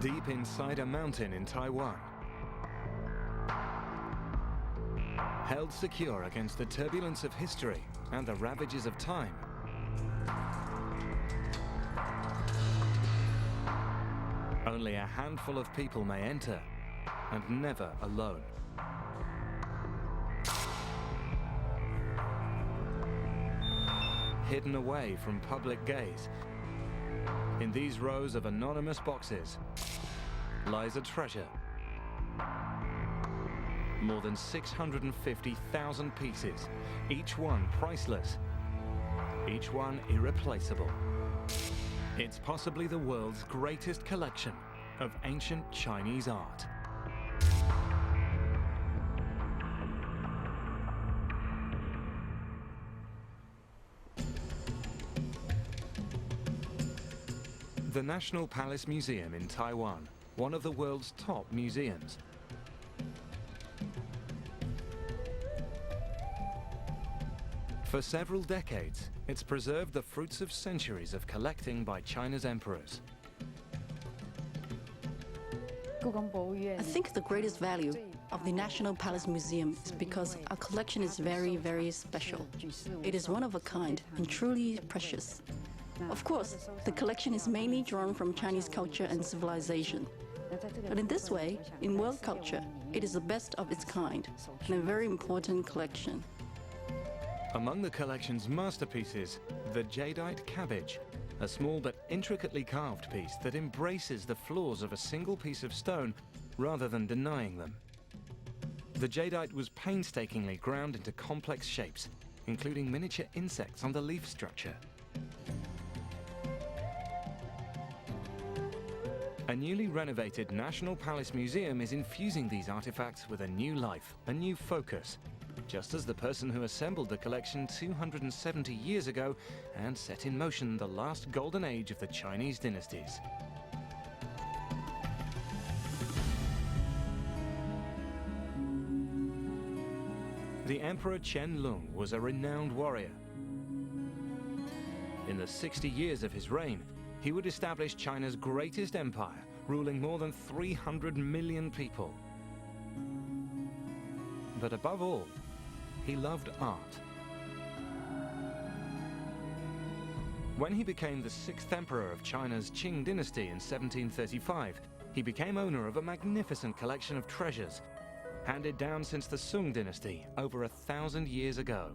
Deep inside a mountain in Taiwan, held secure against the turbulence of history and the ravages of time, only a handful of people may enter, and never alone. Hidden away from public gaze, in these rows of anonymous boxes lies a treasure. More than 650,000 pieces, each one priceless, each one irreplaceable. It's possibly the world's greatest collection of ancient Chinese art. The National Palace Museum in Taiwan, one of the world's top museums. For several decades, it's preserved the fruits of centuries of collecting by China's emperors. I think the greatest value of the National Palace Museum is because our collection is very, very special. It is one of a kind and truly precious. Of course, the collection is mainly drawn from Chinese culture and civilization. But in this way, in world culture, it is the best of its kind and a very important collection. Among the collection's masterpieces, the jadeite cabbage, a small but intricately carved piece that embraces the flaws of a single piece of stone rather than denying them. The jadeite was painstakingly ground into complex shapes, including miniature insects on the leaf structure. A newly renovated National Palace Museum is infusing these artifacts with a new life, a new focus, just as the person who assembled the collection 270 years ago and set in motion the last golden age of the Chinese dynasties. The Emperor Qianlong was a renowned warrior. In the 60 years of his reign, he would establish China's greatest empire, ruling more than 300 million people. But above all, he loved art. When he became the 6th emperor of China's Qing dynasty in 1735, he became owner of a magnificent collection of treasures, handed down since the Sung dynasty over 1,000 years ago.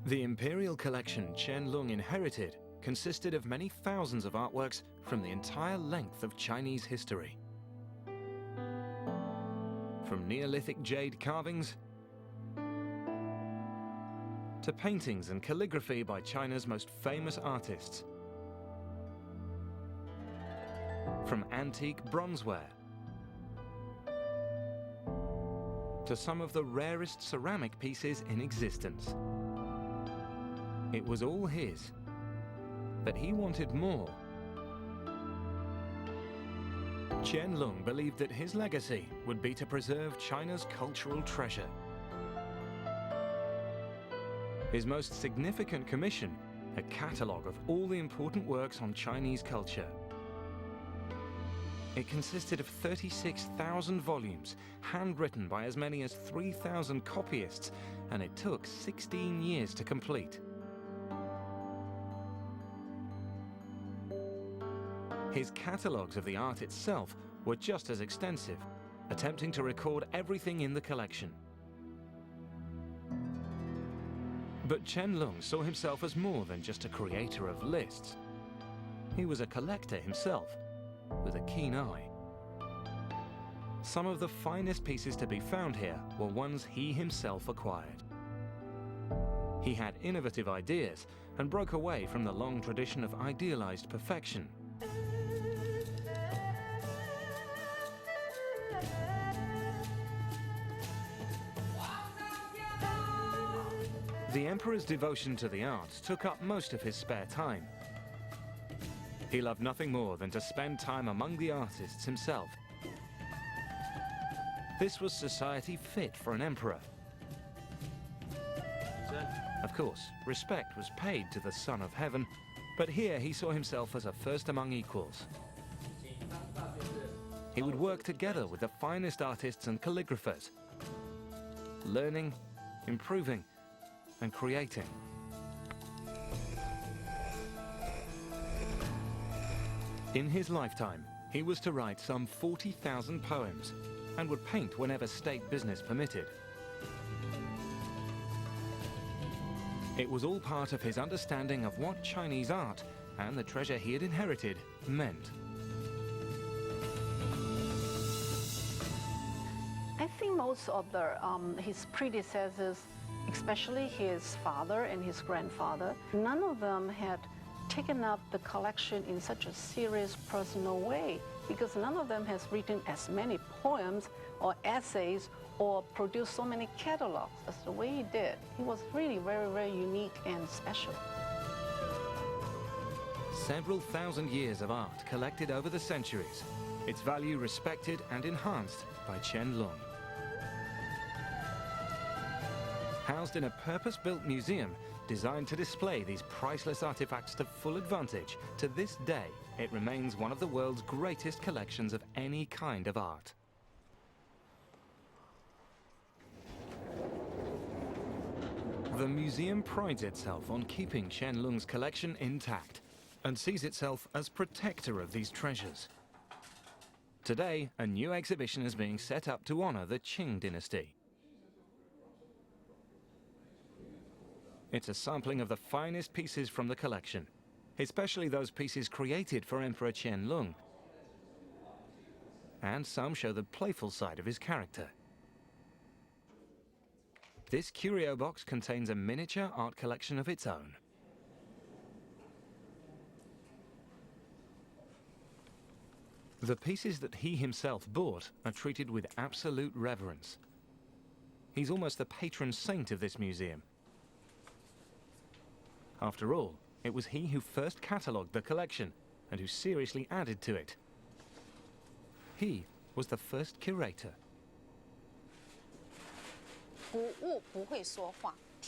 The imperial collection Qianlong inherited consisted of many thousands of artworks from the entire length of Chinese history. From Neolithic jade carvings to paintings and calligraphy by China's most famous artists. From antique bronzeware to some of the rarest ceramic pieces in existence. It was all his, but he wanted more. Qianlong believed that his legacy would be to preserve China's cultural treasure. His most significant commission, a catalogue of all the important works on Chinese culture. It consisted of 36,000 volumes, handwritten by as many as 3,000 copyists, and it took 16 years to complete. His catalogues of the art itself were just as extensive, attempting to record everything in the collection. But Qianlong saw himself as more than just a creator of lists. He was a collector himself, with a keen eye. Some of the finest pieces to be found here were ones he himself acquired. He had innovative ideas and broke away from the long tradition of idealized perfection. The emperor's devotion to the arts took up most of his spare time. He loved nothing more than to spend time among the artists himself. This was society fit for an emperor. Of course, respect was paid to the Son of Heaven, but here he saw himself as a first among equals. He would work together with the finest artists and calligraphers, learning, improving, and creating. In his lifetime, he was to write some 40,000 poems and would paint whenever state business permitted. It was all part of his understanding of what Chinese art and the treasure he had inherited meant. I think most of his predecessors, especially his father and his grandfather, none of them had taken up the collection in such a serious, personal way, because none of them has written as many poems or essays or produced so many catalogs as the way he did. He was really very, very unique and special. Several thousand years of art collected over the centuries, its value respected and enhanced by Qianlong. Housed in a purpose-built museum designed to display these priceless artifacts to full advantage, to this day it remains one of the world's greatest collections of any kind of art. The museum prides itself on keeping Qianlong's collection intact and sees itself as protector of these treasures. Today, a new exhibition is being set up to honor the Qing dynasty. It's a sampling of the finest pieces from the collection, especially those pieces created for Emperor Qianlong. And some show the playful side of his character. This curio box contains a miniature art collection of its own. The pieces that he himself bought are treated with absolute reverence. He's almost the patron saint of this museum. After all, it was he who first catalogued the collection and who seriously added to it. He was the first curator.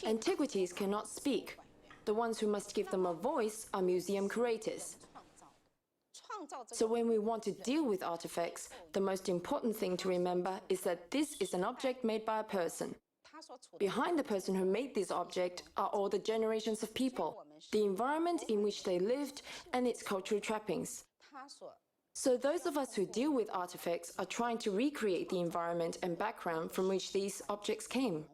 Antiquities cannot speak. The ones who must give them a voice are museum curators. So when we want to deal with artifacts, the most important thing to remember is that this is an object made by a person. Behind the person who made this object are all the generations of people, the environment in which they lived, and its cultural trappings. So those of us who deal with artifacts are trying to recreate the environment and background from which these objects came.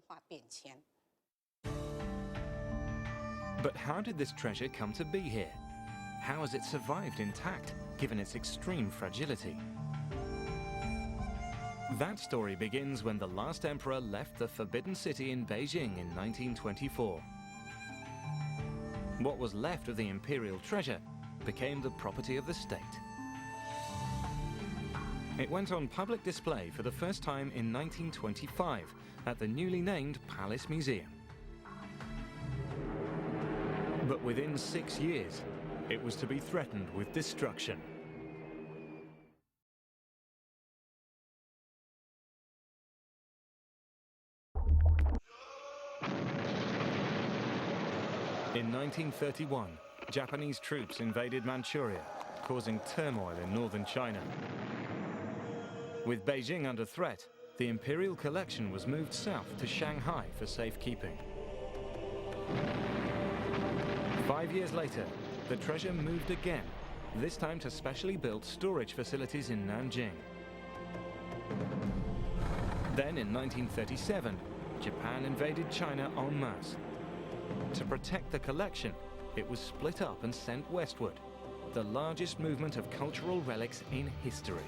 But how did this treasure come to be here? How has it survived intact, given its extreme fragility? That story begins when the last emperor left the Forbidden City in Beijing in 1924. What was left of the imperial treasure became the property of the state. It went on public display for the first time in 1925 at the newly named Palace Museum. But within 6 years, it was to be threatened with destruction. In 1931, Japanese troops invaded Manchuria, causing turmoil in northern China. With Beijing under threat, the imperial collection was moved south to Shanghai for safekeeping. 5 years later, the treasure moved again, this time to specially built storage facilities in Nanjing. Then in 1937, Japan invaded China en masse. To protect the collection, it was split up and sent westward, the largest movement of cultural relics in history.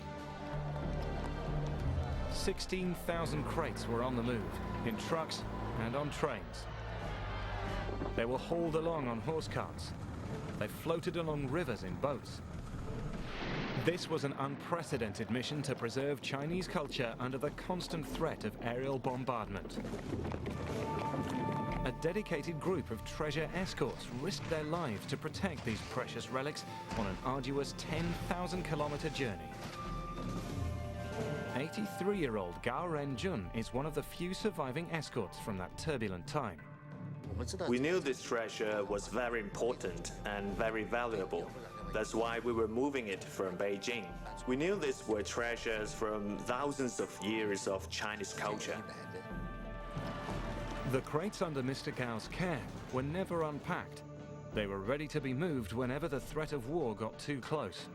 16,000 crates were on the move, in trucks and on trains. They were hauled along on horse carts. They floated along rivers in boats. This was an unprecedented mission to preserve Chinese culture under the constant threat of aerial bombardment. A dedicated group of treasure escorts risked their lives to protect these precious relics on an arduous 10,000-kilometer journey. 83-year-old Gao Renjun is one of the few surviving escorts from that turbulent time. We knew this treasure was very important and very valuable. That's why we were moving it from Beijing. We knew these were treasures from thousands of years of Chinese culture. The crates under Mr. Gao's care were never unpacked. They were ready to be moved whenever the threat of war got too close.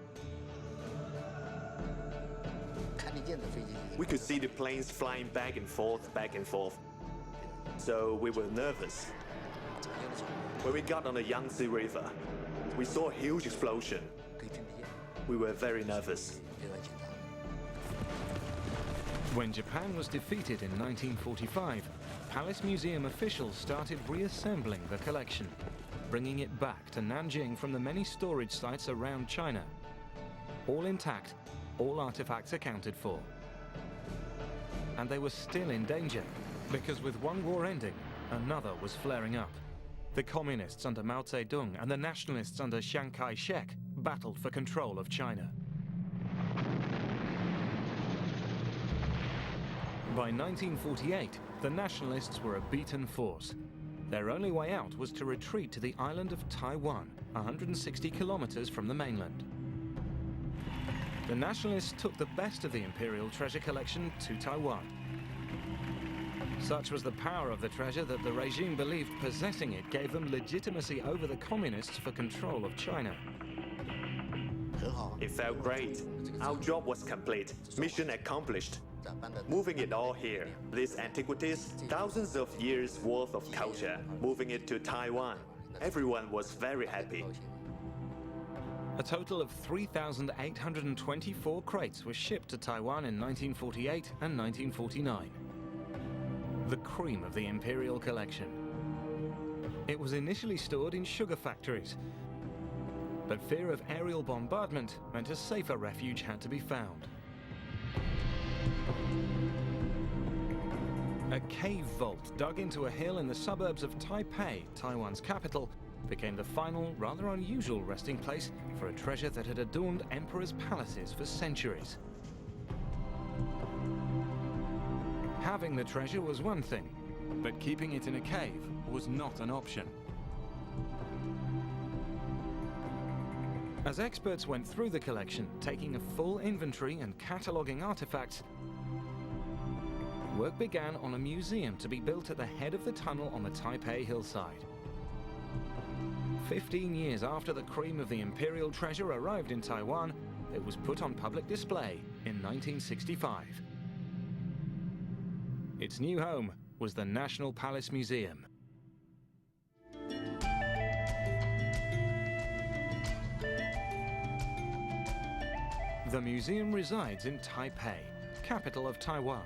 We could see the planes flying back and forth. So we were nervous. When we got on the Yangtze River, we saw a huge explosion. We were very nervous. When Japan was defeated in 1945, Palace Museum officials started reassembling the collection, bringing it back to Nanjing from the many storage sites around China. All intact, all artifacts accounted for. And they were still in danger, because with one war ending, another was flaring up. The communists under Mao Zedong and the nationalists under Chiang Kai-shek battled for control of China. By 1948, the nationalists were a beaten force. Their only way out was to retreat to the island of Taiwan, 160 kilometers from the mainland. The nationalists took the best of the imperial treasure collection to Taiwan. Such was the power of the treasure that the regime believed possessing it gave them legitimacy over the communists for control of China. It felt great. Our job was complete. Mission accomplished. Moving it all here. These antiquities, thousands of years worth of culture, moving it to Taiwan. Everyone was very happy. A total of 3,824 crates were shipped to Taiwan in 1948 and 1949. The cream of the imperial collection. It was initially stored in sugar factories, but fear of aerial bombardment meant a safer refuge had to be found. A cave vault dug into a hill in the suburbs of Taipei, Taiwan's capital, became the final, rather unusual resting place for a treasure that had adorned emperors' palaces for centuries. Having the treasure was one thing, but keeping it in a cave was not an option. As experts went through the collection, taking a full inventory and cataloguing artifacts, work began on a museum to be built at the head of the tunnel on the Taipei hillside. 15 years after the cream of the imperial treasure arrived in Taiwan, it was put on public display in 1965. Its new home was the National Palace Museum. The museum resides in Taipei, capital of Taiwan,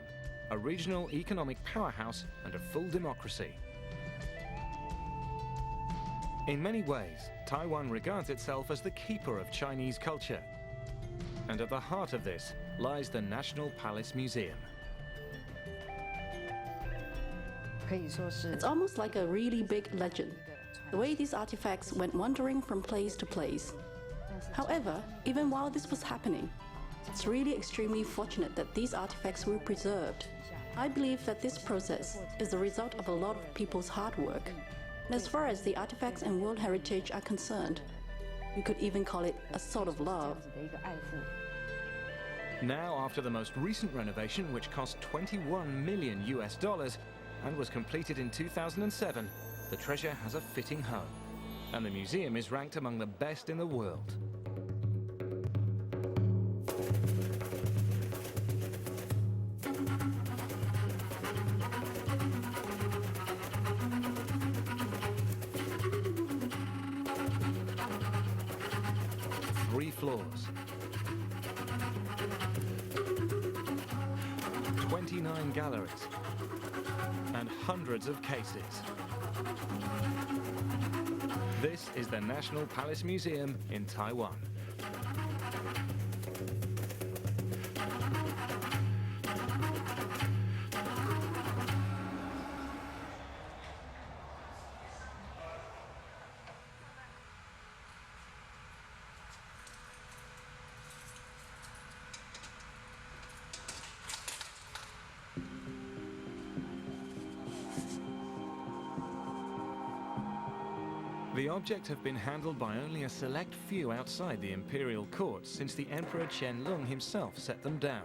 a regional economic powerhouse and a full democracy. In many ways, Taiwan regards itself as the keeper of Chinese culture. And at the heart of this lies the National Palace Museum. It's almost like a really big legend, the way these artifacts went wandering from place to place. However, even while this was happening, it's really extremely fortunate that these artifacts were preserved. I believe that this process is the result of a lot of people's hard work. And as far as the artifacts and World Heritage are concerned, you could even call it a sort of love. Now, after the most recent renovation, which cost $21 million and was completed in 2007, the treasure has a fitting home, and the museum is ranked among the best in the world. Three floors, 29 galleries, and hundreds of cases. This is the National Palace Museum in Taiwan. The objects have been handled by only a select few outside the imperial court since the Emperor Qianlong himself set them down.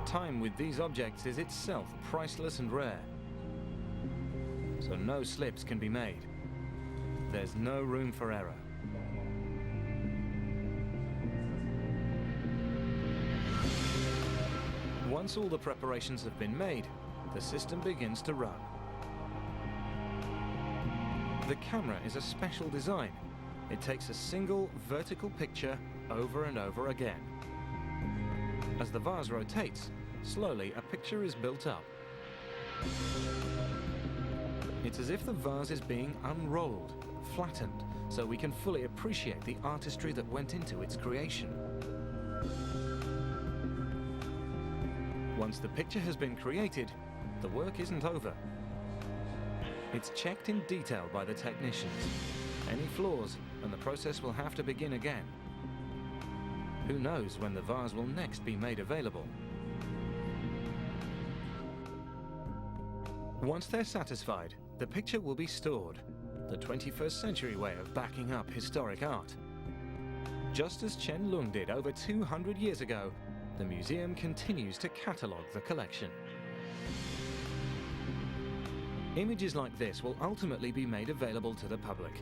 Time with these objects is itself priceless and rare, so no slips can be made. There's no room for error. Once all the preparations have been made, the system begins to run. The camera is a special design. It takes a single vertical picture over and over again. As the vase rotates, slowly a picture is built up. It's as if the vase is being unrolled, flattened, so we can fully appreciate the artistry that went into its creation. Once the picture has been created, the work isn't over. It's checked in detail by the technicians. Any flaws, and the process will have to begin again. Who knows when the vase will next be made available? Once they're satisfied, the picture will be stored, the 21st century way of backing up historic art. Just as Qianlong did over 200 years ago, the museum continues to catalogue the collection. Images like this will ultimately be made available to the public,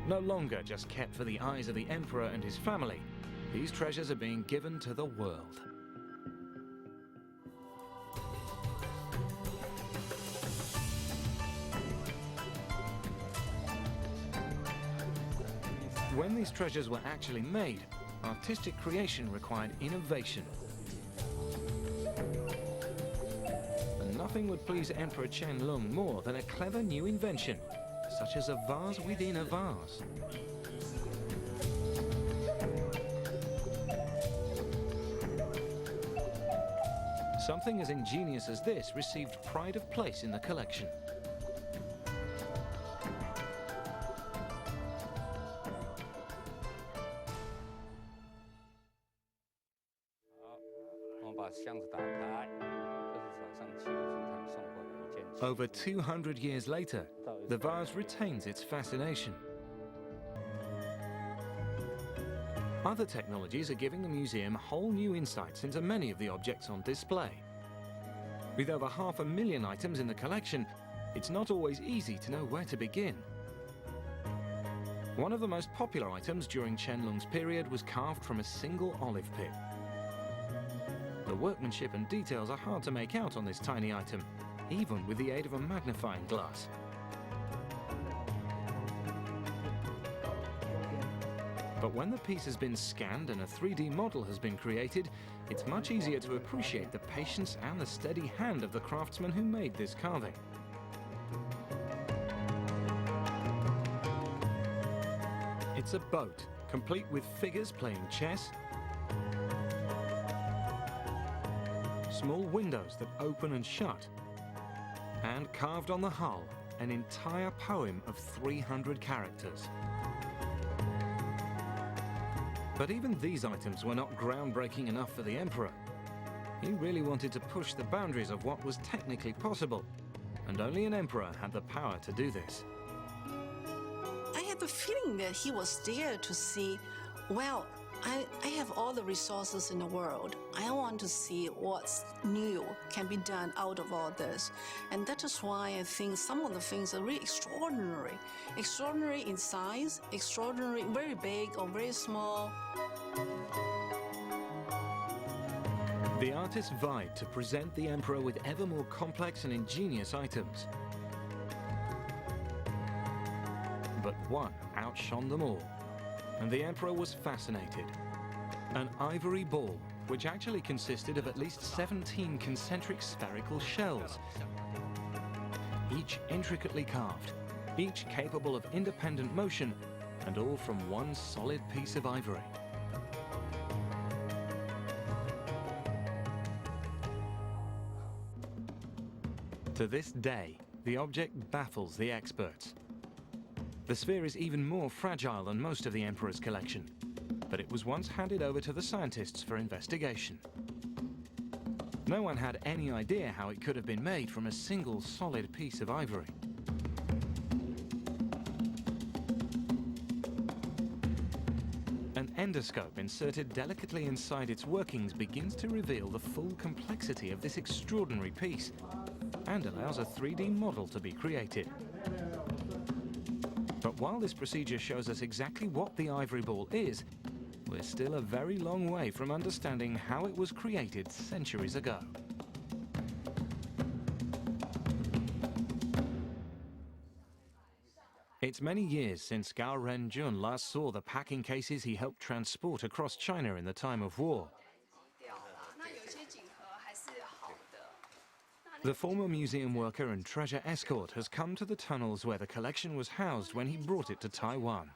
no longer just kept for the eyes of the emperor and his family. These treasures are being given to the world. When these treasures were actually made, artistic creation required innovation. And nothing would please Emperor Qianlong more than a clever new invention, such as a vase within a vase. Something as ingenious as this received pride of place in the collection. Over 200 years later, the vase retains its fascination. Other technologies are giving the museum whole new insights into many of the objects on display. With over 500,000 items in the collection, it's not always easy to know where to begin. One of the most popular items during Qianlong's period was carved from a single olive pit. The workmanship and details are hard to make out on this tiny item, even with the aid of a magnifying glass. But when the piece has been scanned and a 3D model has been created, it's much easier to appreciate the patience and the steady hand of the craftsman who made this carving. It's a boat, complete with figures playing chess, small windows that open and shut, and carved on the hull, an entire poem of 300 characters. But even these items were not groundbreaking enough for the emperor. He really wanted to push the boundaries of what was technically possible, and only an emperor had the power to do this. I had the feeling that he was there to see, well, I have all the resources in the world. I want to see what's new can be done out of all this. And that is why I think some of the things are really extraordinary. Extraordinary in size, extraordinary, very big or very small. The artists vied to present the emperor with ever more complex and ingenious items. But one outshone them all, and the emperor was fascinated. An ivory ball, which actually consisted of at least 17 concentric spherical shells, each intricately carved, each capable of independent motion, and all from one solid piece of ivory. To this day, the object baffles the experts. The sphere is even more fragile than most of the emperor's collection. but it was once handed over to the scientists for investigation. No one had any idea how it could have been made from a single solid piece of ivory. An endoscope inserted delicately inside its workings begins to reveal the full complexity of this extraordinary piece and allows a 3D model to be created. But while this procedure shows us exactly what the ivory ball is, we're still a very long way from understanding how it was created centuries ago. It's many years since Gao Renjun last saw the packing cases he helped transport across China in the time of war. The former museum worker and treasure escort has come to the tunnels where the collection was housed when he brought it to Taiwan.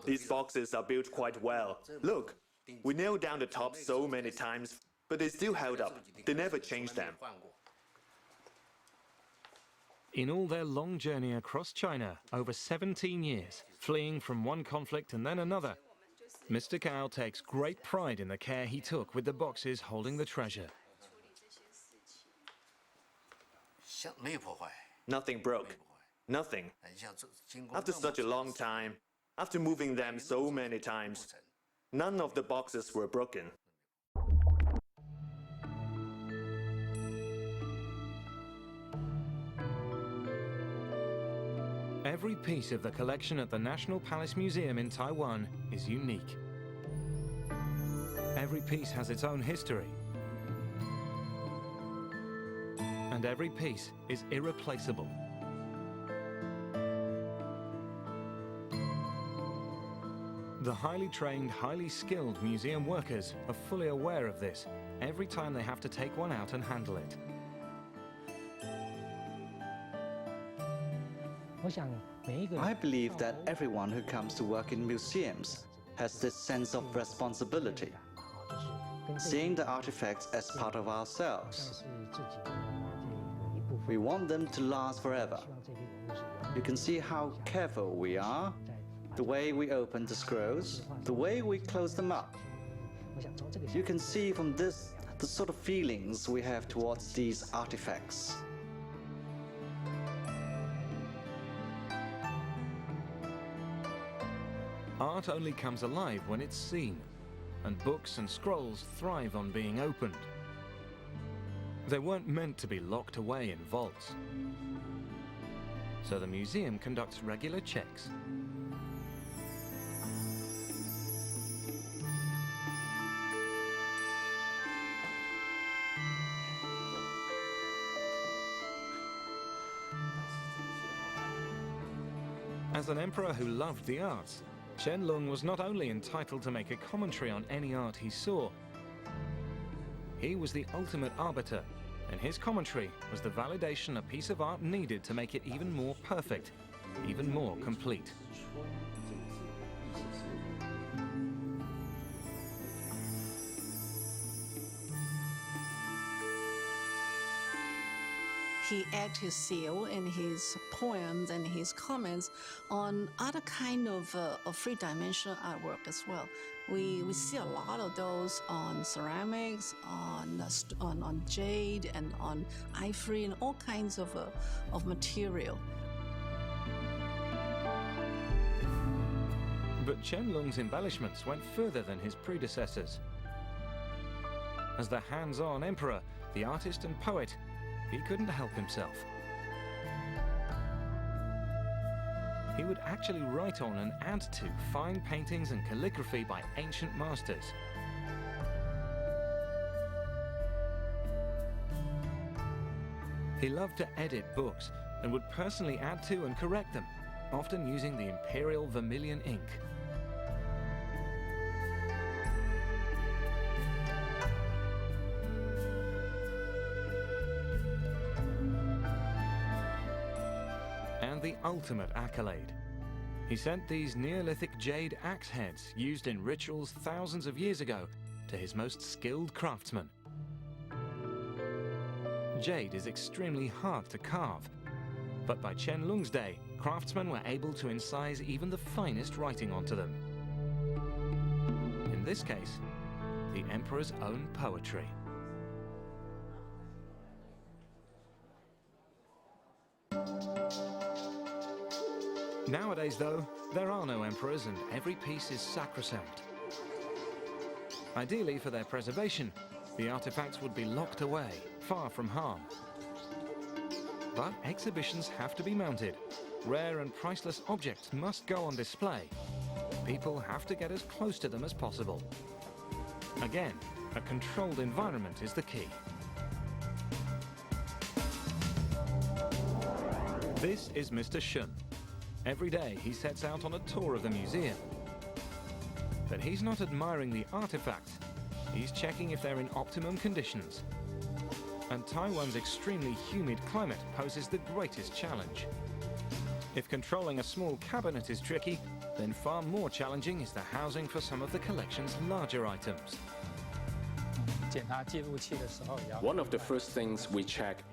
These boxes are built quite well. Look, we nailed down the top so many times, but they still held up. They never changed them. In all their long journey across China, over 17 years, fleeing from one conflict and then another, Mr. Gao takes great pride in the care he took with the boxes holding the treasure. Nothing broke. Nothing. After such a long time, after moving them so many times, none of the boxes were broken. Every piece of the collection at the National Palace Museum in Taiwan is unique. Every piece has its own history. And every piece is irreplaceable. The highly trained, highly skilled museum workers are fully aware of this every time they have to take one out and handle it. I believe that everyone who comes to work in museums has this sense of responsibility, seeing the artifacts as part of ourselves. We want them to last forever. You can see how careful we are, the way we open the scrolls, the way we close them up. You can see from this the sort of feelings we have towards these artifacts. Art only comes alive when it's seen, and books and scrolls thrive on being opened. They weren't meant to be locked away in vaults. So the museum conducts regular checks. As an emperor who loved the arts, Qianlong was not only entitled to make a commentary on any art he saw, he was the ultimate arbiter, and his commentary was the validation a piece of art needed to make it even more perfect, even more complete. He adds his seal in his poems and his comments on other kind of three-dimensional artwork as well. We see a lot of those on ceramics, on jade, and on ivory, and all kinds of material. But Qianlong's embellishments went further than his predecessors. As the hands-on emperor, the artist and poet, he couldn't help himself. He would actually write on and add to fine paintings and calligraphy by ancient masters. He loved to edit books and would personally add to and correct them, often using the imperial vermilion ink. And the ultimate accolade. He sent these Neolithic jade axe heads used in rituals thousands of years ago to his most skilled craftsmen. Jade is extremely hard to carve, but by Chen Lung's day, craftsmen were able to incise even the finest writing onto them. In this case, the emperor's own poetry. Nowadays, though, there are no emperors and every piece is sacrosanct. Ideally, for their preservation, the artifacts would be locked away, far from harm. But exhibitions have to be mounted. Rare and priceless objects must go on display. People have to get as close to them as possible. Again, a controlled environment is the key. This is Mr. Shun. Every day he sets out on a tour of the museum. But he's not admiring the artifacts, he's checking if they're in optimum conditions. And Taiwan's extremely humid climate poses the greatest challenge. If controlling a small cabinet is tricky, then far more challenging is the housing for some of the collection's larger items. One of the first things we check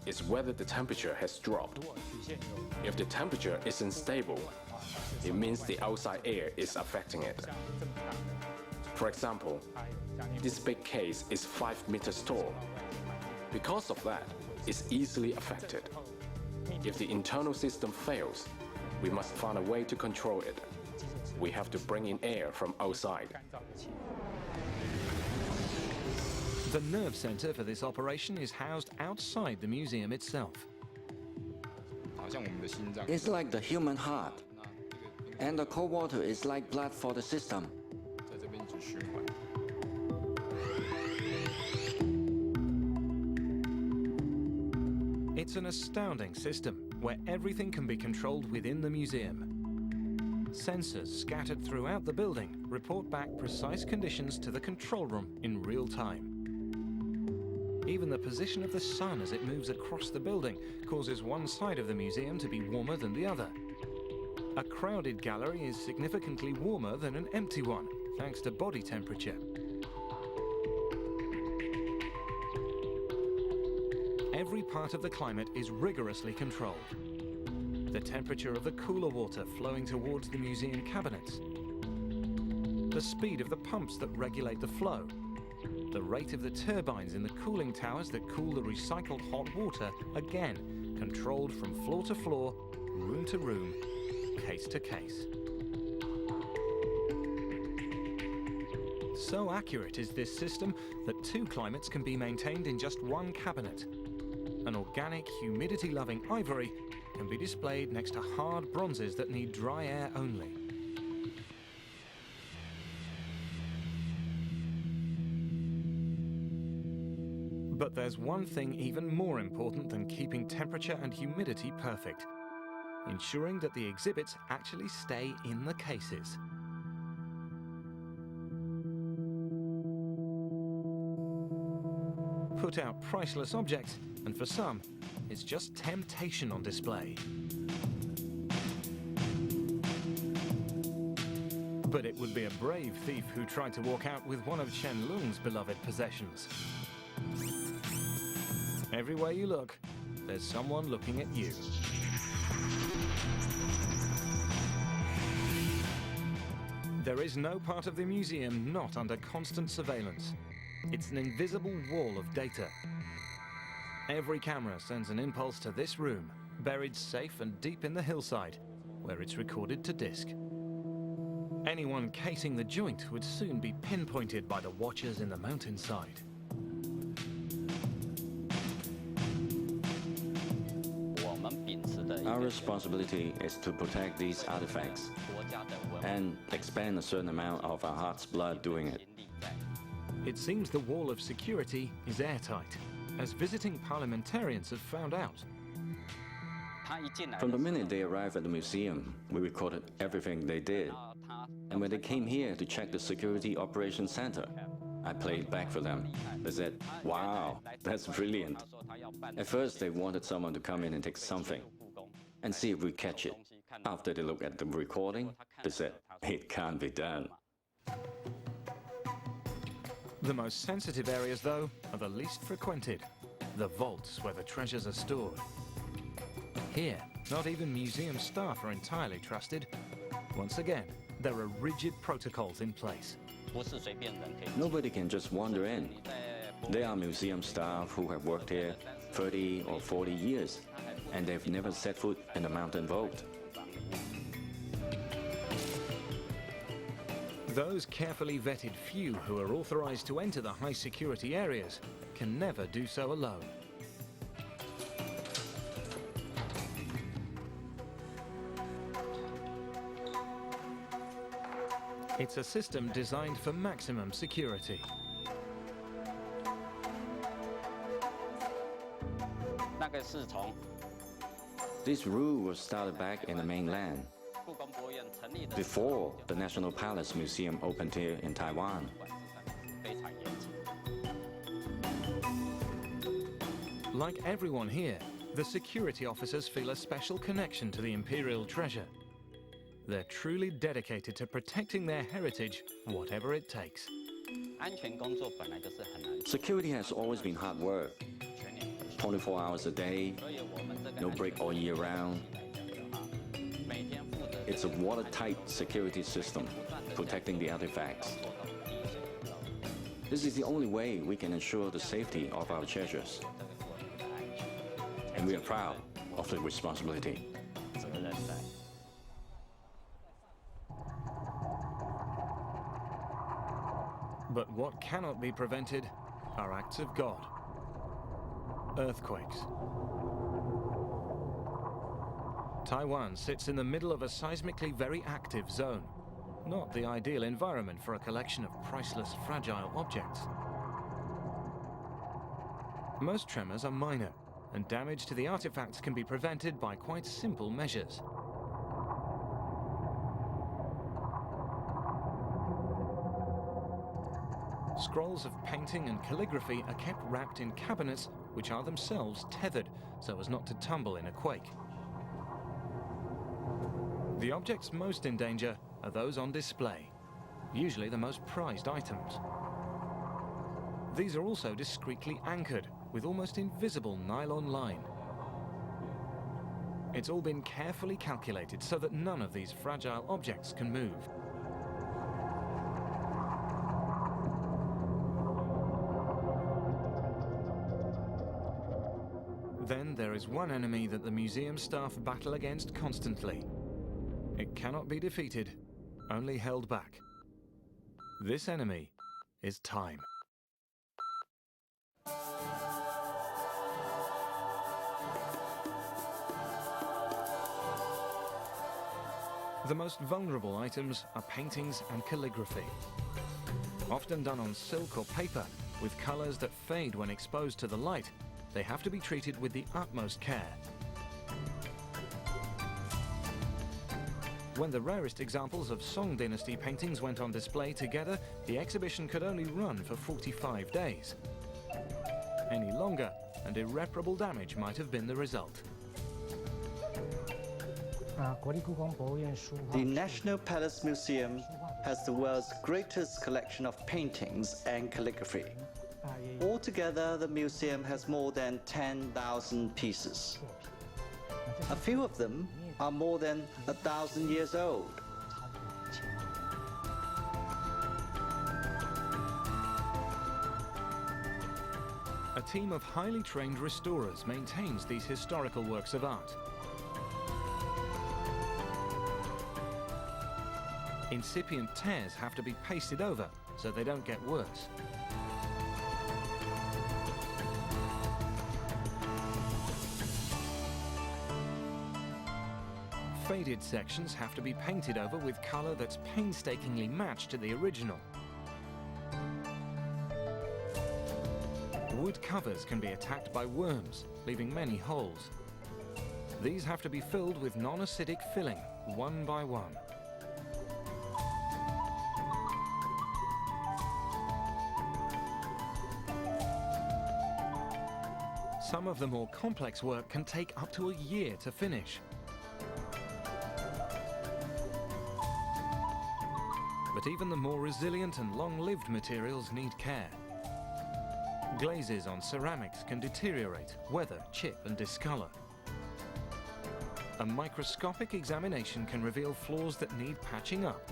is whether the temperature has dropped. If the temperature is unstable, it means the outside air is affecting it. For example, this big case is 5 meters tall. Because of that, it's easily affected. If the internal system fails, we must find a way to control it. We have to bring in air from outside. The nerve center for this operation is housed outside the museum itself. It's like the human heart, and the cold water is like blood for the system. It's an astounding system where everything can be controlled within the museum. Sensors scattered throughout the building report back precise conditions to the control room in real time. Even the position of the sun as it moves across the building causes one side of the museum to be warmer than the other. A crowded gallery is significantly warmer than an empty one, thanks to body temperature. Every part of the climate is rigorously controlled. The temperature of the cooler water flowing towards the museum cabinets, the speed of the pumps that regulate the flow, the rate of the turbines in the cooling towers that cool the recycled hot water, again, controlled from floor to floor, room to room, case to case. So accurate is this system that 2 climates can be maintained in just one cabinet. An organic, humidity-loving ivory can be displayed next to hard bronzes that need dry air only. But there's one thing even more important than keeping temperature and humidity perfect: ensuring that the exhibits actually stay in the cases. Put out priceless objects, and for some, it's just temptation on display. But it would be a brave thief who tried to walk out with one of Chen Lung's beloved possessions. Everywhere you look, there's someone looking at you. There is no part of the museum not under constant surveillance. It's an invisible wall of data. Every camera sends an impulse to this room, buried safe and deep in the hillside, where it's recorded to disk. Anyone casing the joint would soon be pinpointed by the watchers in the mountainside. Our responsibility is to protect these artifacts and expend a certain amount of our heart's blood doing it. It seems the wall of security is airtight, as visiting parliamentarians have found out. From the minute they arrived at the museum, we recorded everything they did. And when they came here to check the security operations center, I played back for them. They said, "Wow, that's brilliant." At first, they wanted someone to come in and take something and see if we catch it. After they looked at the recording, they said, it can't be done. The most sensitive areas, though, are the least frequented. The vaults where the treasures are stored. Here, not even museum staff are entirely trusted. Once again, there are rigid protocols in place. Nobody can just wander in. There are museum staff who have worked here 30 or 40 years, and they've never set foot in the mountain vault. Those carefully vetted few who are authorized to enter the high security areas can never do so alone. It's a system designed for maximum security. This rule was started back in the mainland, before the National Palace Museum opened here in Taiwan. Like everyone here, the security officers feel a special connection to the imperial treasure. They're truly dedicated to protecting their heritage, whatever it takes. Security has always been hard work. 24 hours a day, no break all year round. It's a watertight security system, protecting the artifacts. This is the only way we can ensure the safety of our treasures. And we are proud of the responsibility. But what cannot be prevented are acts of God. Earthquakes. Taiwan sits in the middle of a seismically very active zone. Not the ideal environment for a collection of priceless, fragile objects. Most tremors are minor, and damage to the artifacts can be prevented by quite simple measures. Scrolls of painting and calligraphy are kept wrapped in cabinets which are themselves tethered so as not to tumble in a quake. The objects most in danger are those on display, usually the most prized items. These are also discreetly anchored with almost invisible nylon line. It's all been carefully calculated so that none of these fragile objects can move. Then there is one enemy that the museum staff battle against constantly. It cannot be defeated, only held back. This enemy is time. The most vulnerable items are paintings and calligraphy. Often done on silk or paper, with colors that fade when exposed to the light, they have to be treated with the utmost care. When the rarest examples of Song Dynasty paintings went on display together, the exhibition could only run for 45 days. Any longer, and irreparable damage might have been the result. The National Palace Museum has the world's greatest collection of paintings and calligraphy. Altogether, the museum has more than 10,000 pieces. A few of them are more than 1,000 years old. A team of highly trained restorers maintains these historical works of art. Incipient tears have to be pasted over so they don't get worse. Faded sections have to be painted over with color that's painstakingly matched to the original. Wood covers can be attacked by worms, leaving many holes. These have to be filled with non-acidic filling, one by one. Some of the more complex work can take up to a year to finish. But even the more resilient and long-lived materials need care. Glazes on ceramics can deteriorate, weather, chip and discolor. A microscopic examination can reveal flaws that need patching up.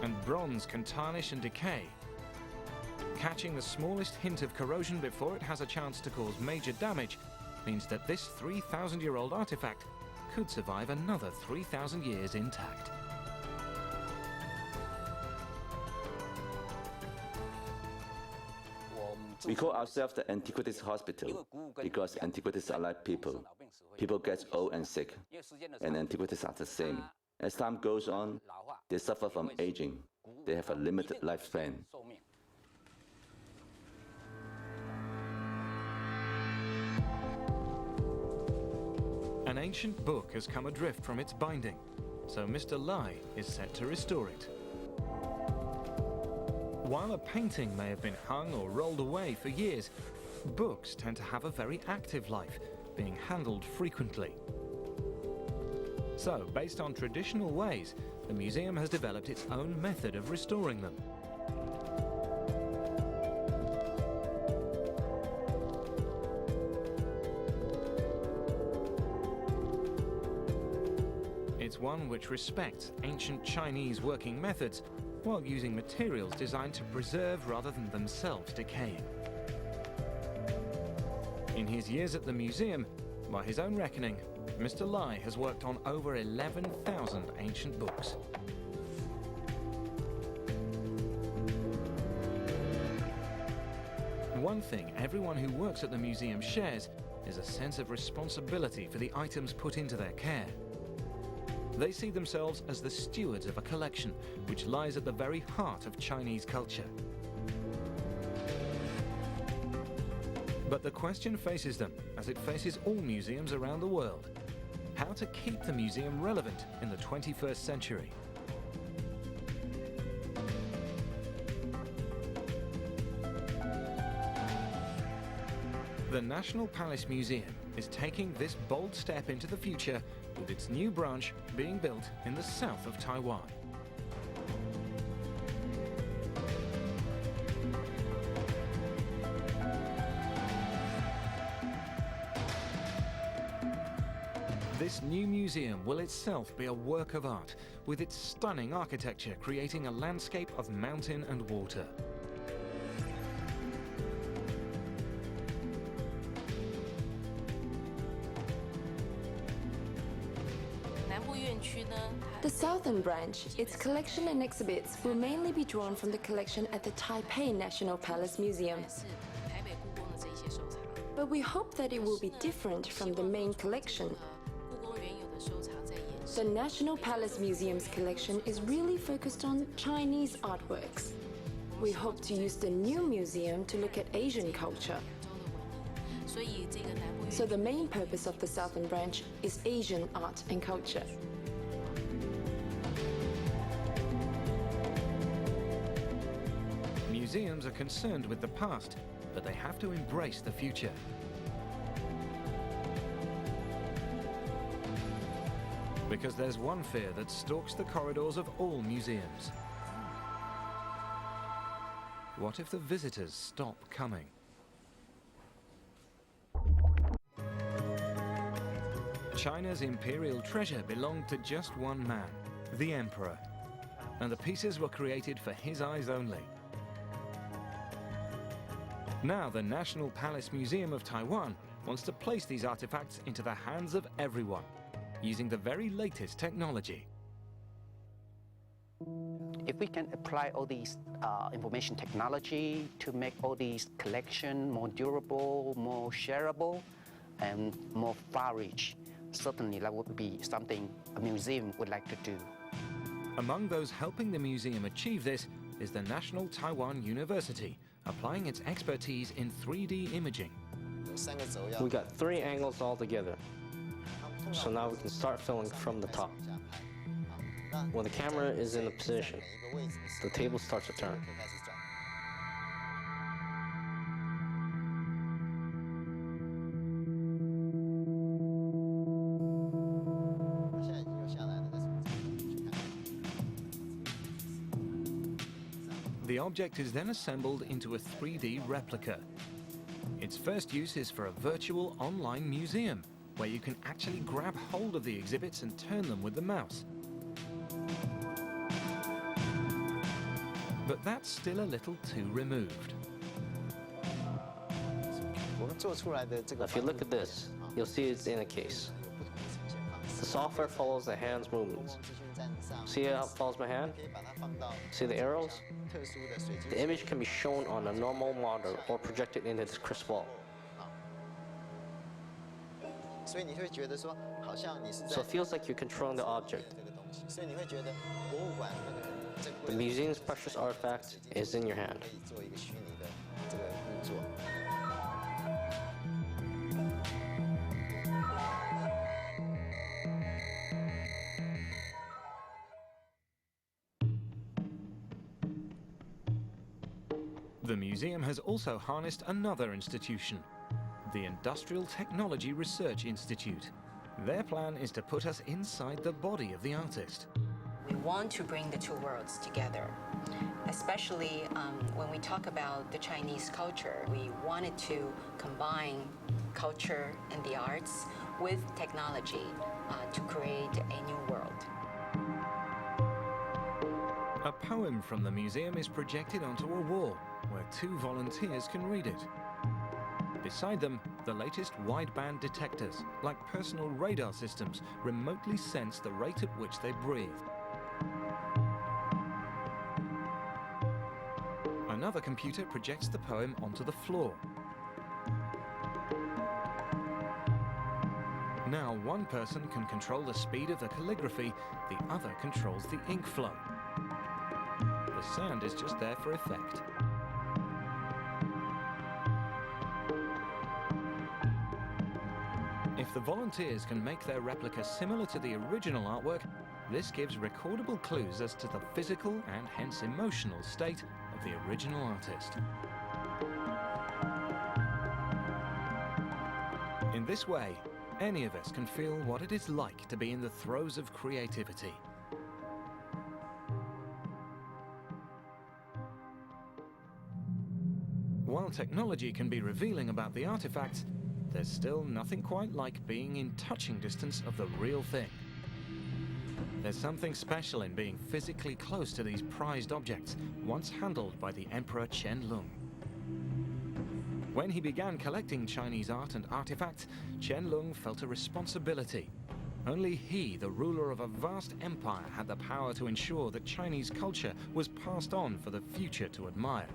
And bronze can tarnish and decay. Catching the smallest hint of corrosion before it has a chance to cause major damage means that this 3,000-year-old artifact could survive another 3,000 years intact. We call ourselves the Antiquities Hospital because antiquities are like people. People get old and sick, and antiquities are the same. As time goes on, they suffer from aging. They have a limited lifespan. An ancient book has come adrift from its binding, so Mr. Lai is set to restore it. While a painting may have been hung or rolled away for years, books tend to have a very active life, being handled frequently. So, based on traditional ways, the museum has developed its own method of restoring them. It's one which respects ancient Chinese working methods while using materials designed to preserve rather than themselves decaying. In his years at the museum, by his own reckoning, Mr. Lai has worked on over 11,000 ancient books. One thing everyone who works at the museum shares is a sense of responsibility for the items put into their care. They see themselves as the stewards of a collection which lies at the very heart of Chinese culture. But the question faces them, as it faces all museums around the world: how to keep the museum relevant in the 21st century. The National Palace Museum is taking this bold step into the future with its new branch being built in the south of Taiwan. This new museum will itself be a work of art, with its stunning architecture creating a landscape of mountain and water. The southern branch, its collection and exhibits will mainly be drawn from the collection at the Taipei National Palace Museum. But we hope that it will be different from the main collection. The National Palace Museum's collection is really focused on Chinese artworks. We hope to use the new museum to look at Asian culture. So the main purpose of the southern branch is Asian art and culture. Museums are concerned with the past, but they have to embrace the future. Because there's one fear that stalks the corridors of all museums. What if the visitors stop coming? China's imperial treasure belonged to just one man, the emperor, and the pieces were created for his eyes only. Now the National Palace Museum of Taiwan wants to place these artifacts into the hands of everyone, using the very latest technology. If we can apply all these information technology to make all these collection more durable, more shareable, and more far-reach, certainly that would be something a museum would like to do. Among those helping the museum achieve this is the National Taiwan University, applying its expertise in 3D imaging. We got 3 angles all together. So now we can start filming from the top. When the camera is in the position, the table starts to turn. The object is then assembled into a 3D replica. Its first use is for a virtual online museum, where you can actually grab hold of the exhibits and turn them with the mouse. But that's still a little too removed. If you look at this, you'll see it's in a case. The software follows the hand's movements. See how it follows my hand? See the arrows? The image can be shown on a normal monitor or projected into this crystal. So it feels like you're controlling the object. The museum's precious artifact is in your hand. The museum has also harnessed another institution, the Industrial Technology Research Institute. Their plan is to put us inside the body of the artist. We want to bring the two worlds together, especially when we talk about the Chinese culture. We wanted to combine culture and the arts with technology to create a new world. A poem from the museum is projected onto a wall, where two volunteers can read it. Beside them, the latest wideband detectors, like personal radar systems, remotely sense the rate at which they breathe. Another computer projects the poem onto the floor. Now one person can control the speed of the calligraphy, the other controls the ink flow. The sound is just there for effect. If the volunteers can make their replica similar to the original artwork, this gives recordable clues as to the physical and hence emotional state of the original artist. In this way, any of us can feel what it is like to be in the throes of creativity. While technology can be revealing about the artifacts, there's still nothing quite like being in touching distance of the real thing. There's something special in being physically close to these prized objects, once handled by the Emperor Qianlong. When he began collecting Chinese art and artifacts, Qianlong felt a responsibility. Only he, the ruler of a vast empire, had the power to ensure that Chinese culture was passed on for the future to admire.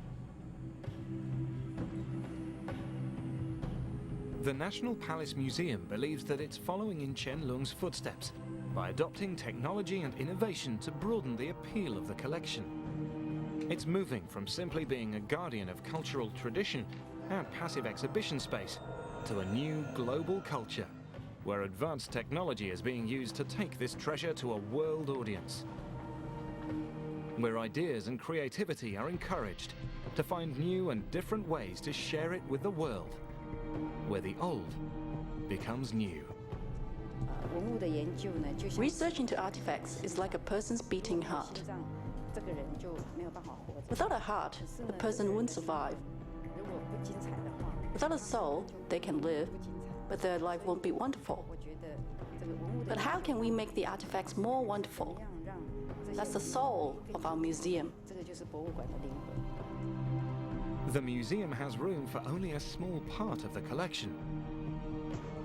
The National Palace Museum believes that it's following in Qianlong's footsteps by adopting technology and innovation to broaden the appeal of the collection. It's moving from simply being a guardian of cultural tradition and passive exhibition space to a new global culture, where advanced technology is being used to take this treasure to a world audience, where ideas and creativity are encouraged to find new and different ways to share it with the world, where the old becomes new. Research into artifacts is like a person's beating heart. Without a heart, the person wouldn't survive. Without a soul, they can live, but their life won't be wonderful. But how can we make the artifacts more wonderful? That's the soul of our museum. The museum has room for only a small part of the collection.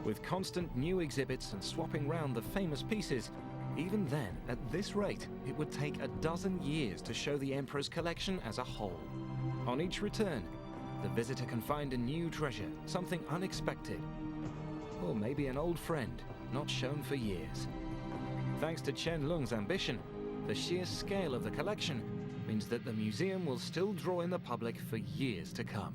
With constant new exhibits and swapping round the famous pieces, even then, at this rate, it would take a dozen years to show the Emperor's collection as a whole. On each return, the visitor can find a new treasure, something unexpected, or maybe an old friend not shown for years. Thanks to Qianlong's ambition, the sheer scale of the collection means that the museum will still draw in the public for years to come.